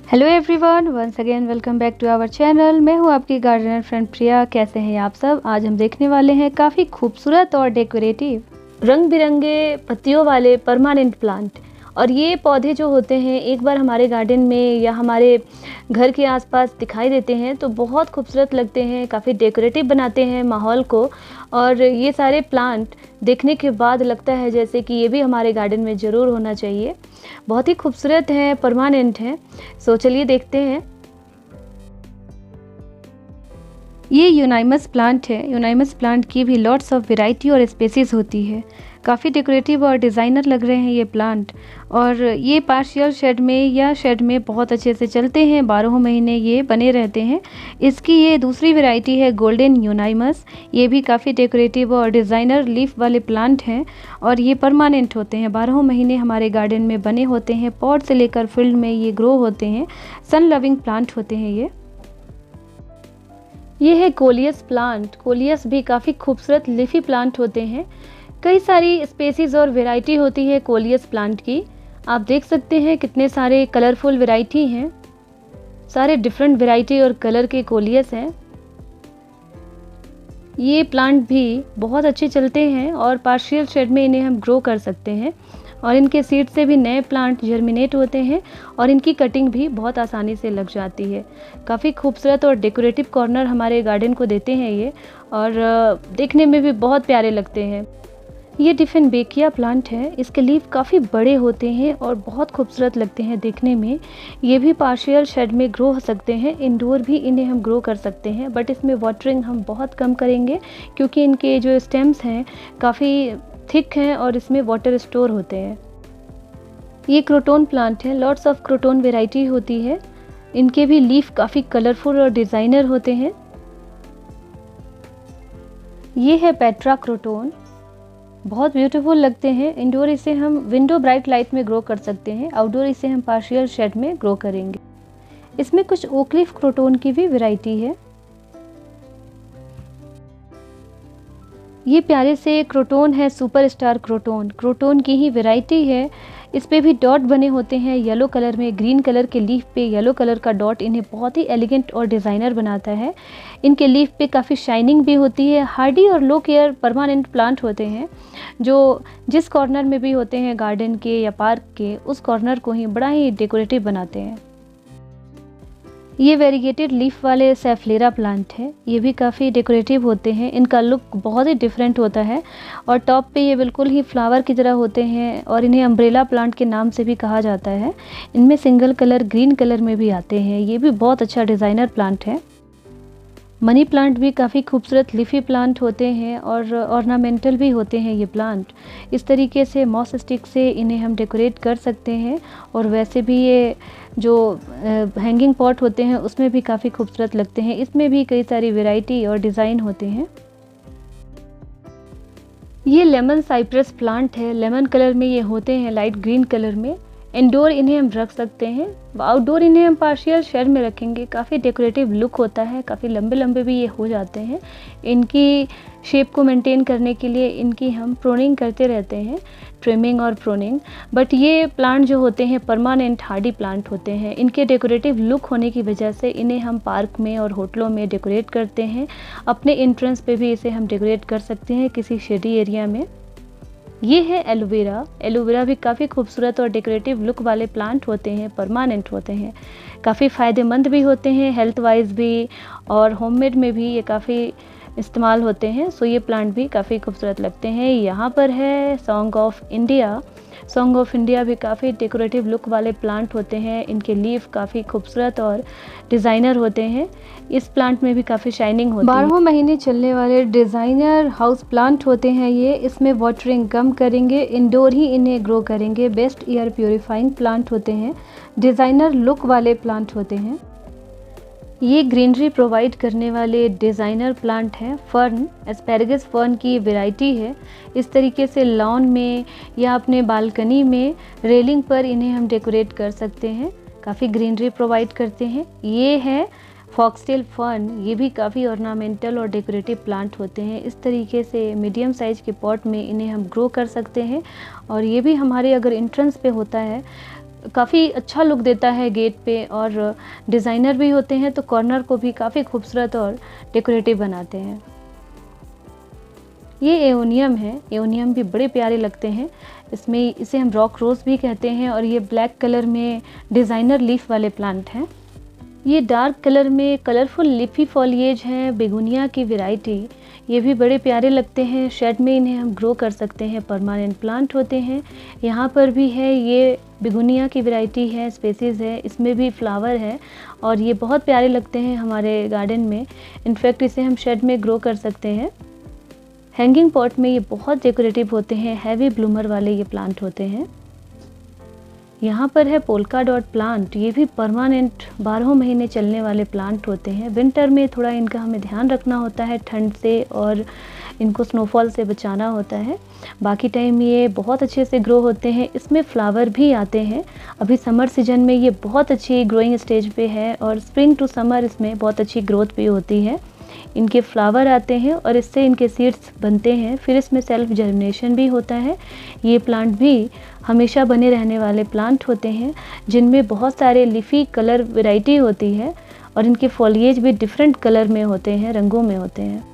Hello everyone, once again welcome back to our channel. मैं हूं आपकी गार्डनर फ्रेंड प्रिया। कैसे हैं आप सब? आज हम देखने वाले हैं काफ़ी खूबसूरत और डेकोरेटिव रंग बिरंगे पत्तियों वाले परमानेंट प्लांट। और ये पौधे जो होते हैं एक बार हमारे गार्डन में या हमारे घर के आसपास दिखाई देते हैं तो बहुत खूबसूरत लगते हैं, काफ़ी डेकोरेटिव बनाते हैं माहौल को। और ये सारे प्लांट देखने के बाद लगता है जैसे कि ये भी हमारे गार्डन में ज़रूर होना चाहिए। बहुत ही खूबसूरत हैं, परमानेंट हैं। सो चलिए देखते हैं। ये यूनाइमस प्लांट है। यूनाइमस प्लांट की भी लॉट्स ऑफ वैरायटी और स्पेसीज होती है। काफ़ी डेकोरेटिव और डिज़ाइनर लग रहे हैं ये प्लांट। और ये पार्शियल शेड में या शेड में बहुत अच्छे से चलते हैं, 12 महीने ये बने रहते हैं। इसकी ये दूसरी वैरायटी है गोल्डन यूनाइमस। ये भी काफ़ी डेकोरेटिव और डिज़ाइनर लीफ वाले प्लांट हैं और ये परमानेंट होते हैं, 12 महीने हमारे गार्डन में बने होते हैं। पॉट से लेकर फील्ड में ये ग्रो होते हैं। सन लविंग प्लांट होते हैं ये है कोलियस प्लांट। कोलियस भी काफ़ी खूबसूरत लीफी प्लांट होते हैं। कई सारी स्पेसीज और वैरायटी होती है कोलियस प्लांट की। आप देख सकते हैं कितने सारे कलरफुल वैरायटी हैं। सारे डिफरेंट वैरायटी और कलर के कोलियस हैं। ये प्लांट भी बहुत अच्छे चलते हैं और पार्शियल शेड में इन्हें हम ग्रो कर सकते हैं। और इनके सीड से भी नए प्लांट जर्मिनेट होते हैं और इनकी कटिंग भी बहुत आसानी से लग जाती है। काफ़ी खूबसूरत और डेकोरेटिव कॉर्नर हमारे गार्डन को देते हैं ये, और देखने में भी बहुत प्यारे लगते हैं। ये डिफेनबेकिया प्लांट है। इसके लीफ काफ़ी बड़े होते हैं और बहुत खूबसूरत लगते हैं देखने में। ये भी पार्शियल शेड में ग्रो हो सकते हैं, इंडोर भी इन्हें हम ग्रो कर सकते हैं, बट इसमें वाटरिंग हम बहुत कम करेंगे क्योंकि इनके जो स्टेम्स हैं काफ़ी थिक हैं और इसमें वाटर स्टोर होते हैं। ये क्रोटोन प्लांट है। लॉट्स ऑफ क्रोटोन वैरायटी होती है। इनके भी लीफ काफ़ी कलरफुल और डिज़ाइनर होते हैं। ये है पेट्रा क्रोटोन। बहुत ब्यूटीफुल लगते हैं। इंडोर इसे हम विंडो ब्राइट लाइट में ग्रो कर सकते हैं, आउटडोर इसे हम पार्शियल शेड में ग्रो करेंगे। इसमें कुछ ओकलीफ क्रोटोन की भी वैरायटी है। ये प्यारे से क्रोटोन है, सुपरस्टार क्रोटोन। क्रोटोन की ही वैरायटी है। इस पे भी डॉट बने होते हैं येलो कलर में। ग्रीन कलर के लीफ पे येलो कलर का डॉट इन्हें बहुत ही एलिगेंट और डिज़ाइनर बनाता है। इनके लीफ पे काफ़ी शाइनिंग भी होती है। हार्डी और लो केयर परमानेंट प्लांट होते हैं जो जिस कॉर्नर में भी होते हैं गार्डन के या पार्क के, उस कॉर्नर को ही बड़ा ही डेकोरेटिव बनाते हैं। ये वेरीगेटेड लीफ वाले सैफलेरा प्लांट है। ये भी काफ़ी डेकोरेटिव होते हैं। इनका लुक बहुत ही डिफरेंट होता है और टॉप पे ये बिल्कुल ही फ्लावर की तरह होते हैं और इन्हें अम्ब्रेला प्लांट के नाम से भी कहा जाता है। इनमें सिंगल कलर ग्रीन कलर में भी आते हैं। ये भी बहुत अच्छा डिज़ाइनर प्लांट है। मनी प्लांट भी काफ़ी खूबसूरत लीफी प्लांट होते हैं और ऑर्नामेंटल भी होते हैं ये प्लांट। इस तरीके से मॉस स्टिक से इन्हें हम डेकोरेट कर सकते हैं और वैसे भी ये जो हैंगिंग पॉट होते हैं उसमें भी काफ़ी खूबसूरत लगते हैं। इसमें भी कई सारी वैरायटी और डिज़ाइन होते हैं। ये लेमन साइप्रस प्लांट है। लेमन कलर में ये होते हैं, लाइट ग्रीन कलर में। इंडोर इन्हें हम रख सकते हैं, आउटडोर इन्हें हम पार्शियल शेड में रखेंगे। काफ़ी डेकोरेटिव लुक होता है। काफ़ी लंबे लंबे भी ये हो जाते हैं। इनकी शेप को मेंटेन करने के लिए इनकी हम प्रोनिंग करते रहते हैं, ट्रिमिंग और प्रोनिंग। बट ये प्लांट जो होते हैं परमानेंट हार्डी प्लांट होते हैं। इनके डेकोरेटिव लुक होने की वजह से इन्हें हम पार्क में और होटलों में डेकोरेट करते हैं। अपने एंट्रेंस पे भी इसे हम डेकोरेट कर सकते हैं किसी शेडी एरिया में। ये है एलोवेरा। एलोवेरा भी काफ़ी खूबसूरत और डेकोरेटिव लुक वाले प्लांट होते हैं, परमानेंट होते हैं। काफ़ी फ़ायदेमंद भी होते हैं हेल्थ वाइज भी, और होममेड में भी ये काफ़ी इस्तेमाल होते हैं। सो ये प्लांट भी काफ़ी खूबसूरत लगते हैं। यहाँ पर है song of India. Song of India भी काफ़ी डेकोरेटिव लुक वाले प्लांट होते हैं। इनके लीफ काफ़ी खूबसूरत और डिज़ाइनर होते हैं। इस प्लांट में भी काफ़ी शाइनिंग होती है। 12 महीने चलने वाले डिज़ाइनर हाउस प्लांट होते हैं ये। इसमें वाटरिंग कम करेंगे, इंडोर ही इन्हें ग्रो करेंगे। बेस्ट एयर प्योरीफाइंग प्लांट होते हैं, डिज़ाइनर लुक वाले प्लांट होते हैं। ये ग्रीनरी प्रोवाइड करने वाले डिज़ाइनर प्लांट हैं। फर्न, एस्पैरागस फर्न की वैरायटी है। इस तरीके से लॉन में या अपने बालकनी में रेलिंग पर इन्हें हम डेकोरेट कर सकते हैं। काफ़ी ग्रीनरी प्रोवाइड करते हैं। ये है फॉक्सटेल फर्न। ये भी काफ़ी ऑर्नामेंटल और डेकोरेटिव प्लांट होते हैं। इस तरीके से मीडियम साइज़ के पॉट में इन्हें हम ग्रो कर सकते हैं और ये भी हमारे अगर एंट्रेंस पे होता है काफ़ी अच्छा लुक देता है गेट पे, और डिज़ाइनर भी होते हैं तो कॉर्नर को भी काफ़ी खूबसूरत और डेकोरेटिव बनाते हैं। ये एओनियम है, एओनियम भी बड़े प्यारे लगते हैं। इसे हम रॉक रोज़ भी कहते हैं, और ये ब्लैक कलर में डिज़ाइनर लीफ वाले प्लांट हैं। ये डार्क कलर में कलरफुल लीफी फॉलिएज हैं, बेगोनिया की वैरायटी। ये भी बड़े प्यारे लगते हैं, शेड में इन्हें हम ग्रो कर सकते हैं, परमानेंट प्लांट होते हैं। यहाँ पर भी है, ये बेगोनिया की वैरायटी है, स्पेसीज़ है, इसमें भी फ्लावर है और ये बहुत प्यारे लगते हैं हमारे गार्डन में। इनफैक्ट इसे हम शेड में ग्रो कर सकते हैं। हैंगिंग पॉट में ये बहुत डेकोरेटिव होते हैं, हैवी ब्लूमर वाले ये प्लांट होते हैं। यहाँ पर है पोल्का डॉट प्लांट, ये भी परमानेंट 12 महीने चलने वाले प्लांट होते हैं। विंटर में थोड़ा इनका हमें ध्यान रखना होता है ठंड से, और इनको स्नोफॉल से बचाना होता है। बाकी टाइम ये बहुत अच्छे से ग्रो होते हैं। इसमें फ्लावर भी आते हैं। अभी समर सीजन में ये बहुत अच्छी ग्रोइंग स्टेज पे है, और स्प्रिंग टू समर इसमें बहुत अच्छी ग्रोथ भी होती है। इनके फ्लावर आते हैं और इससे इनके सीड्स बनते हैं, फिर इसमें सेल्फ जर्मिनेशन भी होता है। ये प्लांट भी हमेशा बने रहने वाले प्लांट होते हैं, जिनमें बहुत सारे लीफी कलर वैरायटी होती है, और इनके फॉलिएज भी डिफरेंट कलर में होते हैं, रंगों में होते हैं।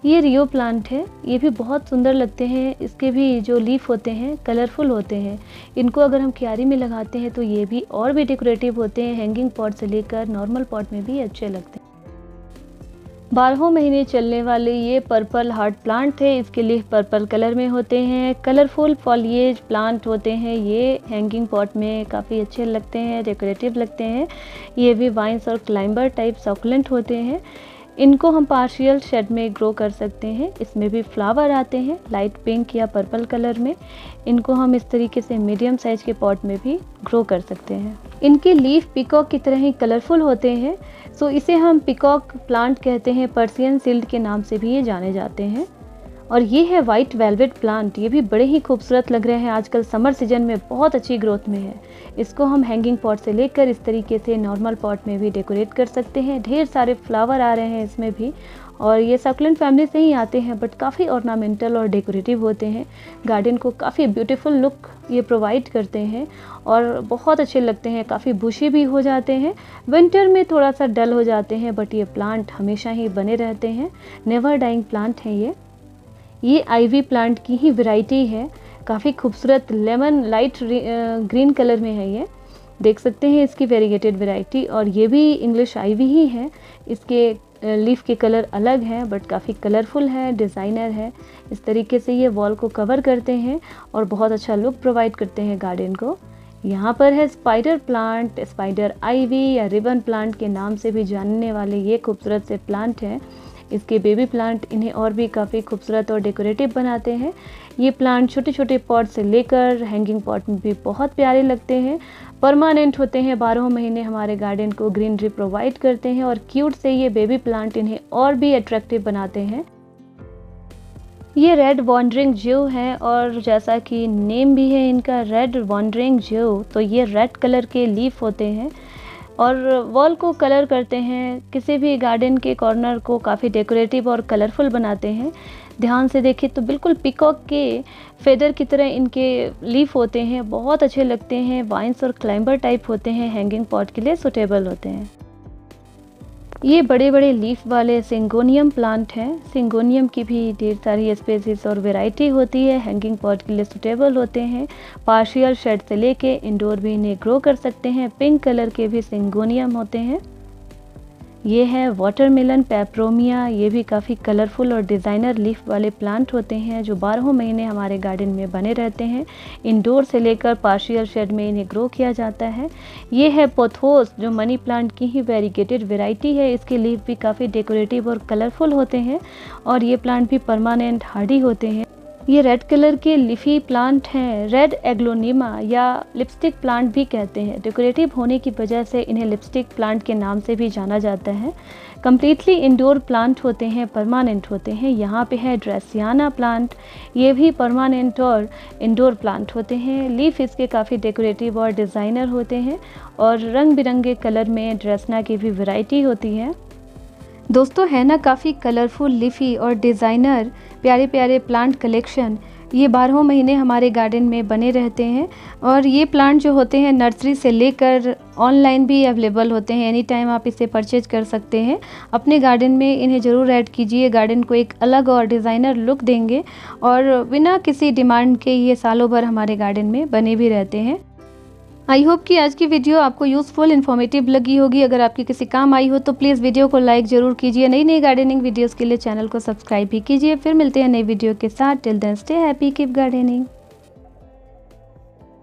ये रियो प्लांट है, ये भी बहुत सुंदर लगते हैं। इसके भी जो लीफ होते हैं कलरफुल होते हैं। इनको अगर हम क्यारी में लगाते हैं तो ये भी और भी डेकोरेटिव होते हैं। हैंगिंग पॉट से लेकर नॉर्मल पॉट में भी अच्छे लगते हैं। 12 महीने चलने वाले ये पर्पल हार्ट प्लांट थे। इसके लीफ पर्पल कलर में होते हैं, कलरफुल फॉलिएज प्लांट होते हैं। ये हैंगिंग पॉट में काफ़ी अच्छे लगते हैं, डेकोरेटिव लगते हैं। ये भी वाइन्स और क्लाइंबर टाइप सकुलेंट होते हैं। इनको हम पार्शियल शेड में ग्रो कर सकते हैं। इसमें भी फ्लावर आते हैं लाइट पिंक या पर्पल कलर में। इनको हम इस तरीके से मीडियम साइज के पॉट में भी ग्रो कर सकते हैं। इनके लीफ पिकॉक की तरह ही कलरफुल होते हैं, सो इसे हम पिकॉक प्लांट कहते हैं। पर्सियन सिल्ड के नाम से भी ये जाने जाते हैं। और ये है वाइट वेलवेट प्लांट, ये भी बड़े ही खूबसूरत लग रहे हैं। आजकल समर सीजन में बहुत अच्छी ग्रोथ में है। इसको हम हैंगिंग पॉट से लेकर इस तरीके से नॉर्मल पॉट में भी डेकोरेट कर सकते हैं। ढेर सारे फ्लावर आ रहे हैं इसमें भी, और ये सकुलेंट फैमिली से ही आते हैं, बट काफ़ी ऑर्नामेंटल और डेकोरेटिव होते हैं। गार्डन को काफ़ी ब्यूटीफुल लुक ये प्रोवाइड करते हैं और बहुत अच्छे लगते हैं। काफ़ी बुशी भी हो जाते हैं, विंटर में थोड़ा सा डल हो जाते हैं, बट ये प्लांट हमेशा ही बने रहते हैं। नेवर डाइंग प्लांट हैं ये आईवी प्लांट की ही वैरायटी है। काफ़ी खूबसूरत लेमन लाइट ग्रीन कलर में है। ये देख सकते हैं इसकी वेरीगेटेड वैरायटी, और ये भी इंग्लिश आईवी ही है। इसके लीफ के कलर अलग हैं, बट काफ़ी कलरफुल है, डिज़ाइनर है। इस तरीके से ये वॉल को कवर करते हैं और बहुत अच्छा लुक प्रोवाइड करते हैं गार्डन को। यहाँ पर है स्पाइडर प्लांट, स्पाइडर आईवी या रिबन प्लांट के नाम से भी जानने वाले ये खूबसूरत से प्लांट हैं। इसके बेबी प्लांट इन्हें और भी काफ़ी खूबसूरत और डेकोरेटिव बनाते हैं। ये प्लांट छोटे छोटे पॉट से लेकर हैंगिंग पॉट में भी बहुत प्यारे लगते हैं। परमानेंट होते हैं, 12 महीने हमारे गार्डन को ग्रीनरी प्रोवाइड करते हैं, और क्यूट से ये बेबी प्लांट इन्हें और भी अट्रैक्टिव बनाते हैं। ये रेड वॉन्डरिंग ज्यू है, और जैसा कि नेम भी है इनका रेड वॉन्डरिंग ज्यू, तो ये रेड कलर के लीफ होते हैं और वॉल को कलर करते हैं। किसी भी गार्डन के कॉर्नर को काफ़ी डेकोरेटिव और कलरफुल बनाते हैं। ध्यान से देखें तो बिल्कुल पिकॉक के फेदर की तरह इनके लीफ होते हैं, बहुत अच्छे लगते हैं। वाइन्स और क्लाइंबर टाइप होते हैं, हैंगिंग पॉट के लिए सुटेबल होते हैं। ये बड़े बड़े लीफ वाले सिंगोनियम प्लांट हैं। सिंगोनियम की भी ढेर सारी स्पेसीज और वैरायटी होती है, हैंगिंग पॉट के लिए सुटेबल होते हैं। पार्शियल शेड से लेके इंडोर भी इन्हें ग्रो कर सकते हैं। पिंक कलर के भी सिंगोनियम होते हैं। ये है वाटरमेलन पेपरोमिया, ये भी काफ़ी कलरफुल और डिज़ाइनर लीफ वाले प्लांट होते हैं, जो 12 महीने हमारे गार्डन में बने रहते हैं। इंडोर से लेकर पार्शियल शेड में इन्हें ग्रो किया जाता है। ये है पोथोस, जो मनी प्लांट की ही वेरीगेटेड वैरायटी है। इसके लीफ भी काफ़ी डेकोरेटिव और कलरफुल होते हैं, और ये प्लांट भी परमानेंट हार्डी होते हैं। ये रेड कलर के लीफी प्लांट हैं, रेड एग्लोनिमा या लिपस्टिक प्लांट भी कहते हैं। डेकोरेटिव होने की वजह से इन्हें लिपस्टिक प्लांट के नाम से भी जाना जाता है। कम्प्लीटली इंडोर प्लांट होते हैं, परमानेंट होते हैं। यहाँ पे है ड्रेसियाना प्लांट, ये भी परमानेंट और इंडोर प्लांट होते हैं। लीफ इसके काफ़ी डेकोरेटिव और डिज़ाइनर होते हैं, और रंग बिरंगे कलर में ड्रेसना की भी वैरायटी होती है। दोस्तों है ना काफ़ी कलरफुल लीफी और डिज़ाइनर प्यारे प्यारे प्लांट कलेक्शन। ये 12 महीने हमारे गार्डन में बने रहते हैं। और ये प्लांट जो होते हैं नर्सरी से लेकर ऑनलाइन भी अवेलेबल होते हैं, एनी टाइम आप इसे परचेज कर सकते हैं। अपने गार्डन में इन्हें ज़रूर ऐड कीजिए, गार्डन को एक अलग और डिज़ाइनर लुक देंगे और बिना किसी डिमांड के ये सालों भर हमारे गार्डन में बने भी रहते हैं। आई होप कि आज की वीडियो आपको यूज़फुल इन्फॉर्मेटिव लगी होगी। अगर आपके किसी काम आई हो तो प्लीज़ वीडियो को लाइक ज़रूर कीजिए। नई नई गार्डनिंग वीडियोस के लिए चैनल को सब्सक्राइब भी कीजिए। फिर मिलते हैं नई वीडियो के साथ। Till then stay happy, keep gardening.